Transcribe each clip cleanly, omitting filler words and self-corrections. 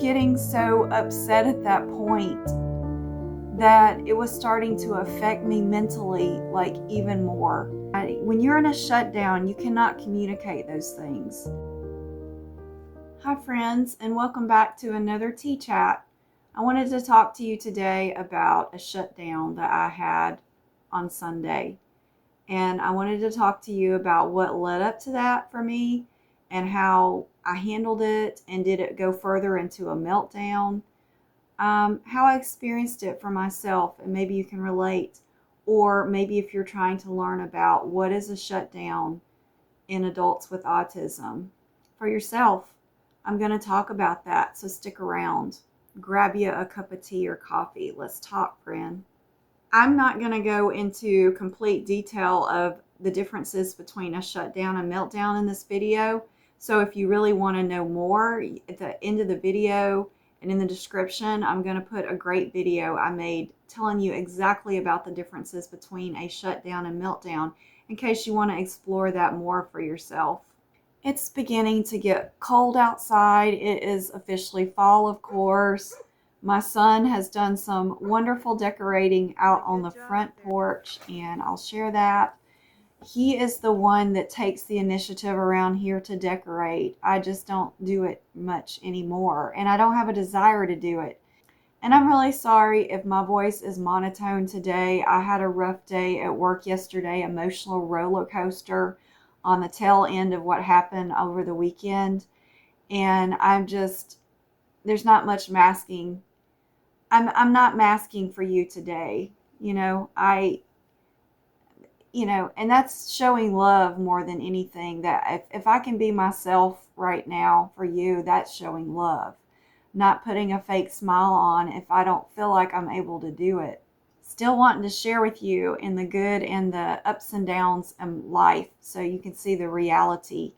getting so upset at that point that it was starting to affect me mentally, like even more. When you're in a shutdown, you cannot communicate those things. Hi friends, and welcome back to another Tea Chat. I wanted to talk to you today about a shutdown that I had on Sunday. And I wanted to talk to you about what led up to that for me and how I handled it, and did it go further into a meltdown. How I experienced it for myself, and maybe you can relate, or maybe if you're trying to learn about what is a shutdown in adults with autism for yourself. I'm going to talk about that, so stick around. Grab you a cup of tea or coffee. Let's talk, friend. I'm not going to go into complete detail of the differences between a shutdown and meltdown in this video. So if you really want to know more, at the end of the video and in the description, I'm going to put a great video I made telling you exactly about the differences between a shutdown and meltdown, in case you want to explore that more for yourself. It's beginning to get cold outside. It is officially fall, of course. My son has done some wonderful decorating out on the front porch, and I'll share that. He is the one that takes the initiative around here to decorate. I just don't do it much anymore, and I don't have a desire to do it. And I'm really sorry if my voice is monotone today. I had a rough day at work yesterday, emotional roller coaster on the tail end of what happened over the weekend. And there's not much masking. I'm not masking for you today. And that's showing love more than anything. That if I can be myself right now for you, that's showing love. Not putting a fake smile on if I don't feel like I'm able to do it. Still wanting to share with you in the good and the ups and downs of life, so you can see the reality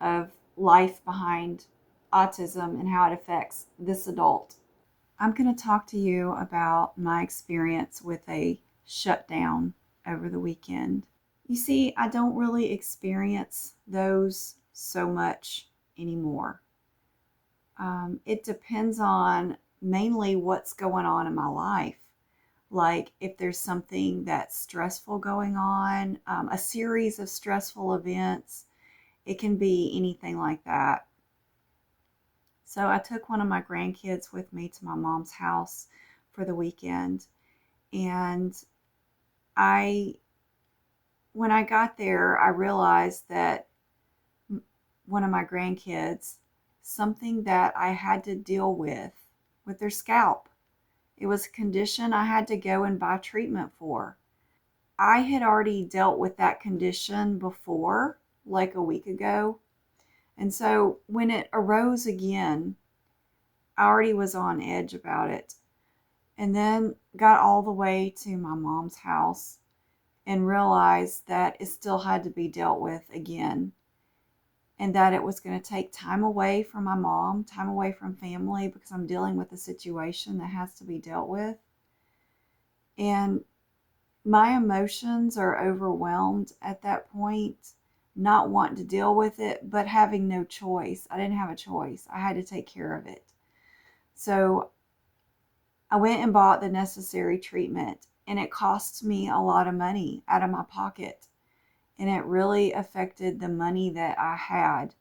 of life behind autism and how it affects this adult. I'm going to talk to you about my experience with a shutdown over the weekend. You see, I don't really experience those so much anymore. It depends on mainly what's going on in my life. Like if there's something that's stressful going on, a series of stressful events, it can be anything like that. So I took one of my grandkids with me to my mom's house for the weekend. And when I got there, I realized that one of my grandkids, something that I had to deal with their scalp. It was a condition I had to go and buy treatment for. I had already dealt with that condition before, like a week ago. And so when it arose again, I already was on edge about it. And then got all the way to my mom's house and realized that it still had to be dealt with again. And that it was going to take time away from my mom, time away from family, because I'm dealing with a situation that has to be dealt with. And my emotions are overwhelmed at that point, not wanting to deal with it, but having no choice. I didn't have a choice. I had to take care of it. So I went and bought the necessary treatment, and it cost me a lot of money out of my pocket. And it really affected the money that I had.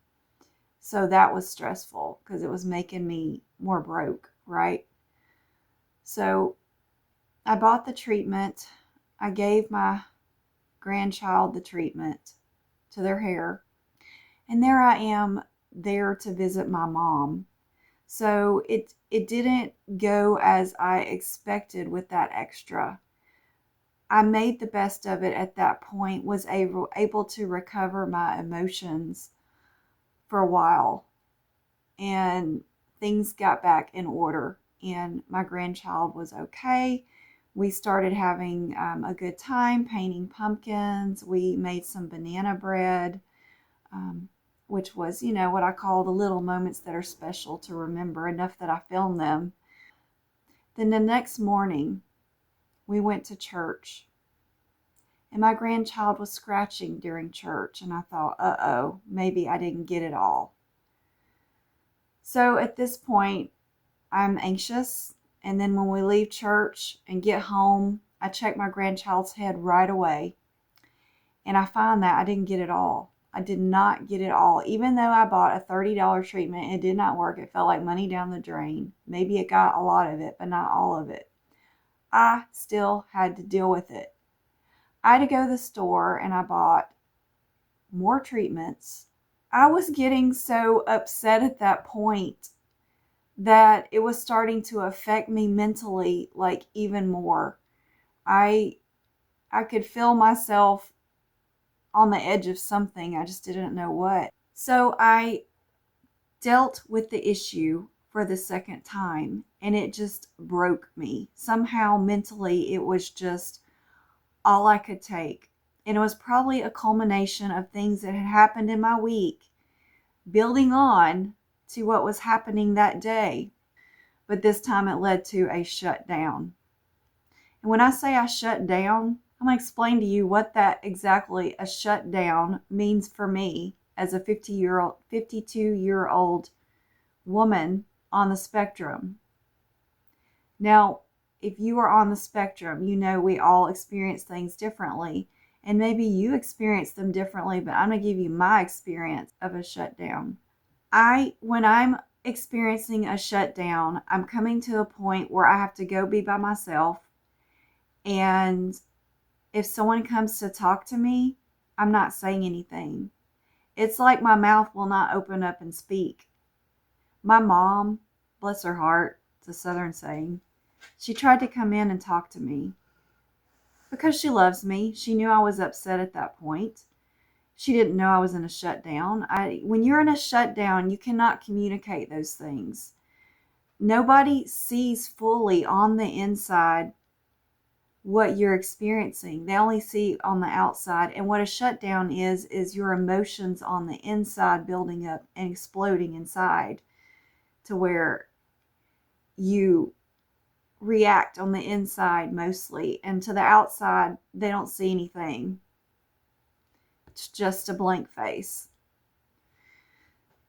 So that was stressful because it was making me more broke, right? So I bought the treatment. I gave my grandchild the treatment to their hair. And there I am there to visit my mom. So it didn't go as I expected with that extra. I made the best of it at that point, was able to recover my emotions for a while, and things got back in order, and my grandchild was okay. We started having a good time painting pumpkins. We made some banana bread, which was, what I call the little moments that are special to remember, enough that I filmed them. Then the next morning, we went to church, and my grandchild was scratching during church, and I thought, uh-oh, maybe I didn't get it all. So at this point, I'm anxious. And then when we leave church and get home, I check my grandchild's head right away. And I find that I didn't get it all. I did not get it all. Even though I bought a $30 treatment, it did not work. It felt like money down the drain. Maybe it got a lot of it, but not all of it. I still had to deal with it. I had to go to the store and I bought more treatments. I was getting so upset at that point that it was starting to affect me mentally, like even more. I could feel myself on the edge of something. I just didn't know what. So I dealt with the issue for the second time and it just broke me. Somehow mentally it was just all I could take. And it was probably a culmination of things that had happened in my week, building on to what was happening that day. But this time it led to a shutdown. And when I say I shut down, I'm going to explain to you what that exactly a shutdown means for me as a 52-year-old woman on the spectrum. Now, if you are on the spectrum, you know we all experience things differently. And maybe you experience them differently, but I'm going to give you my experience of a shutdown. When I'm experiencing a shutdown, I'm coming to a point where I have to go be by myself. And if someone comes to talk to me, I'm not saying anything. It's like my mouth will not open up and speak. My mom, bless her heart, it's a Southern saying, she tried to come in and talk to me because she loves me. She knew I was upset at that point. She didn't know I was in a shutdown. When you're in a shutdown, you cannot communicate those things. Nobody sees fully on the inside what you're experiencing. They only see on the outside. And what a shutdown is your emotions on the inside building up and exploding inside to where you react on the inside mostly. And to the outside, they don't see anything. It's just a blank face.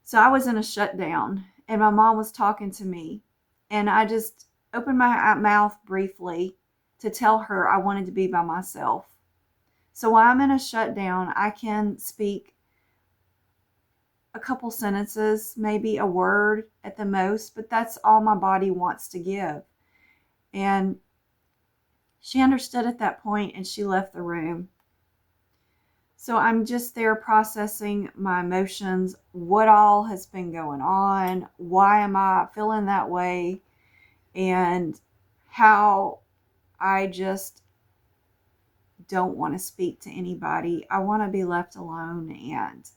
So I was in a shutdown and my mom was talking to me. And I just opened my mouth briefly to tell her I wanted to be by myself. So while I'm in a shutdown, I can speak a couple sentences, maybe a word at the most, but that's all my body wants to give. And she understood at that point and she left the room. So I'm just there processing my emotions, what all has been going on, why am I feeling that way, and how I just don't want to speak to anybody. I want to be left alone and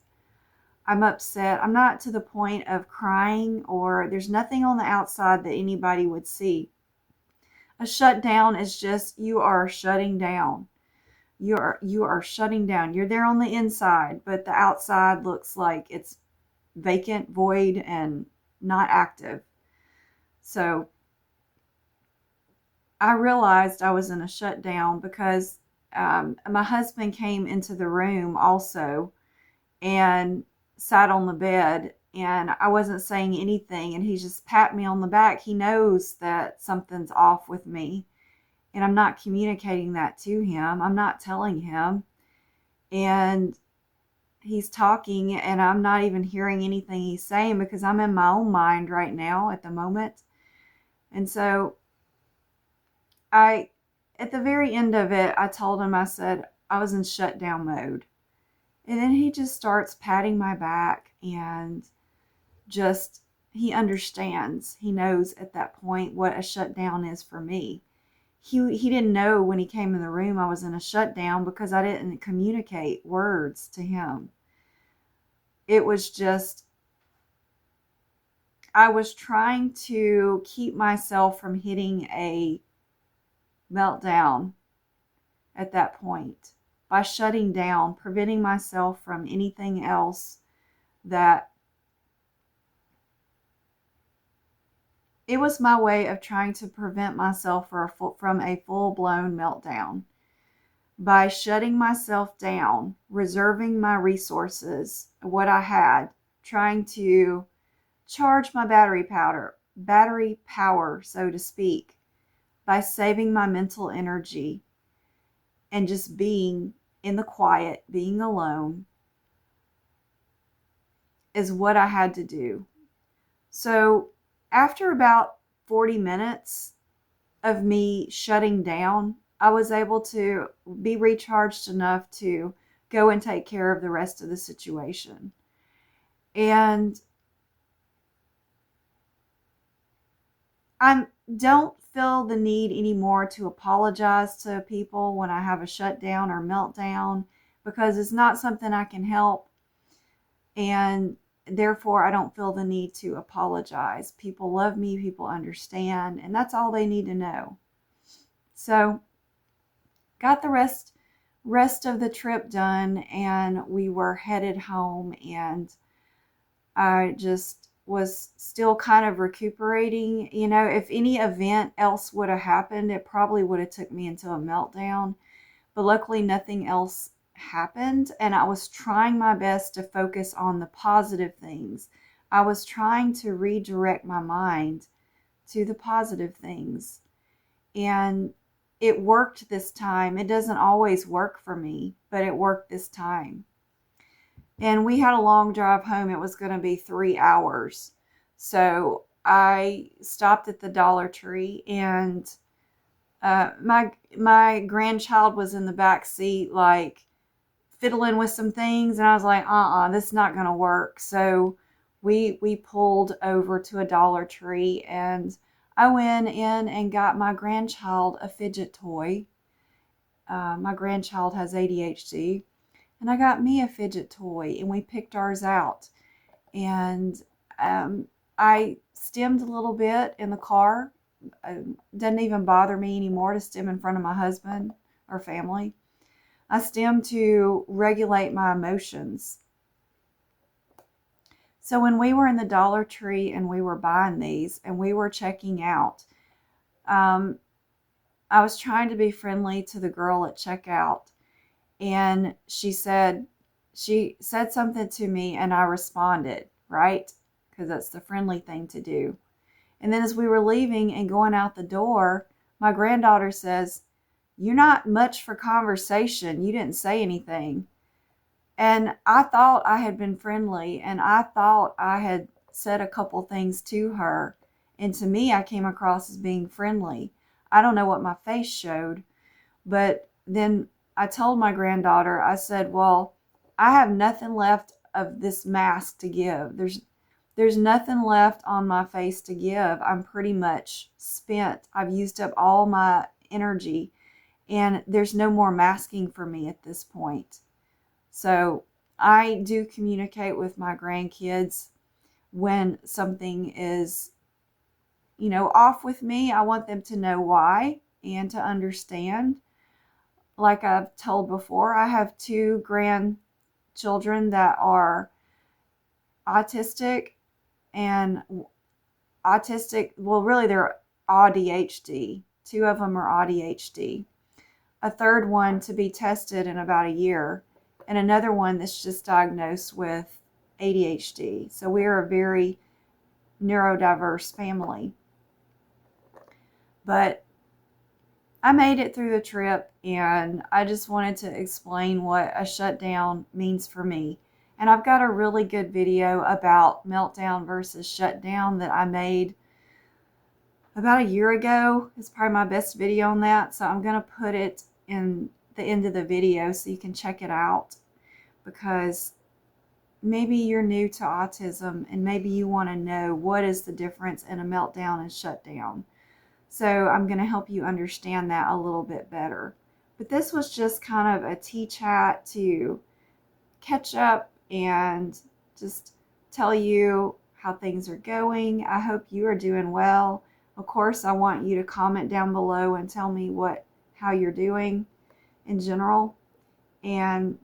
I'm upset. I'm not to the point of crying or there's nothing on the outside that anybody would see. A shutdown is just you are shutting down. You are shutting down. You're there on the inside, but the outside looks like it's vacant, void, and not active. So I realized I was in a shutdown because my husband came into the room also and sat on the bed, and I wasn't saying anything, and he just pat me on the back. He knows that something's off with me, and I'm not communicating that to him. I'm not telling him, and he's talking, and I'm not even hearing anything he's saying because I'm in my own mind right now at the moment. And so at the very end of it, I told him, I said, I was in shutdown mode. And then he just starts patting my back and just, he understands. He knows at that point what a shutdown is for me. He didn't know when he came in the room I was in a shutdown because I didn't communicate words to him. It was just, I was trying to keep myself from hitting a meltdown at that point by shutting down, preventing myself from anything else that it was my way of trying to prevent myself from a full-blown meltdown by shutting myself down, reserving my resources, what I had, trying to charge my battery battery power, so to speak, by saving my mental energy and just being in the quiet, being alone, is what I had to do. So after about 40 minutes of me shutting down, I was able to be recharged enough to go and take care of the rest of the situation. And I don't feel the need anymore to apologize to people when I have a shutdown or meltdown, because it's not something I can help. And therefore, I don't feel the need to apologize. People love me, people understand, and that's all they need to know. So, got the rest of the trip done, and we were headed home, and I just was still kind of recuperating. You know, if any event else would have happened, it probably would have took me into a meltdown. But luckily nothing else happened, and I was trying my best to focus on the positive things. I was trying to redirect my mind to the positive things. And it worked this time. It doesn't always work for me, but it worked this time. And we had a long drive home. It was going to be 3 hours. So I stopped at the Dollar Tree, and my grandchild was in the back seat, like fiddling with some things, and I was like, this is not going to work. So we pulled over to a Dollar Tree, and I went in and got my grandchild a fidget toy. My grandchild has ADHD, and I got me a fidget toy, and we picked ours out. And I stemmed a little bit in the car. Doesn't even bother me anymore to stem in front of my husband or family. I stem to regulate my emotions. So when we were in the Dollar Tree and we were buying these and we were checking out, I was trying to be friendly to the girl at checkout, and she said something to me, and I responded, right? Because that's the friendly thing to do. And then as we were leaving and going out the door, my granddaughter says, "You're not much for conversation. You didn't say anything." And I thought I had been friendly, and I thought I had said a couple things to her. And to me, I came across as being friendly. I don't know what my face showed, but then I told my granddaughter, I said, "Well, I have nothing left of this mask to give. There's nothing left on my face to give. I'm pretty much spent. I've used up all my energy, and there's no more masking for me at this point." So I do communicate with my grandkids when something is, off with me. I want them to know why and to understand. Like I've told before, I have 2 grandchildren that are autistic, and well, really they're ADHD. 2 of them are ADHD. A third one to be tested in about a year, and another one that's just diagnosed with ADHD. So we are a very neurodiverse family. But I made it through the trip, and I just wanted to explain what a shutdown means for me. And I've got a really good video about meltdown versus shutdown that I made about a year ago. It's probably my best video on that. So I'm going to put it in the end of the video so you can check it out, because maybe you're new to autism and maybe you want to know what is the difference in a meltdown and shutdown. So I'm going to help you understand that a little bit better. But this was just kind of a tea chat to catch up and just tell you how things are going. I hope you are doing well. Of course, I want you to comment down below and tell me how you're doing in general. And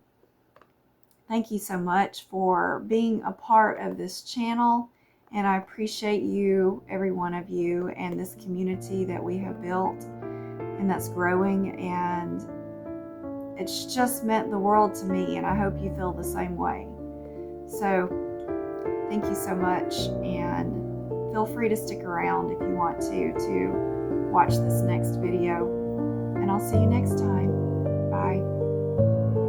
thank you so much for being a part of this channel. And I appreciate you, every one of you, and this community that we have built and that's growing. And it's just meant the world to me, and I hope you feel the same way. So thank you so much, and feel free to stick around if you want to watch this next video. And I'll see you next time. Bye.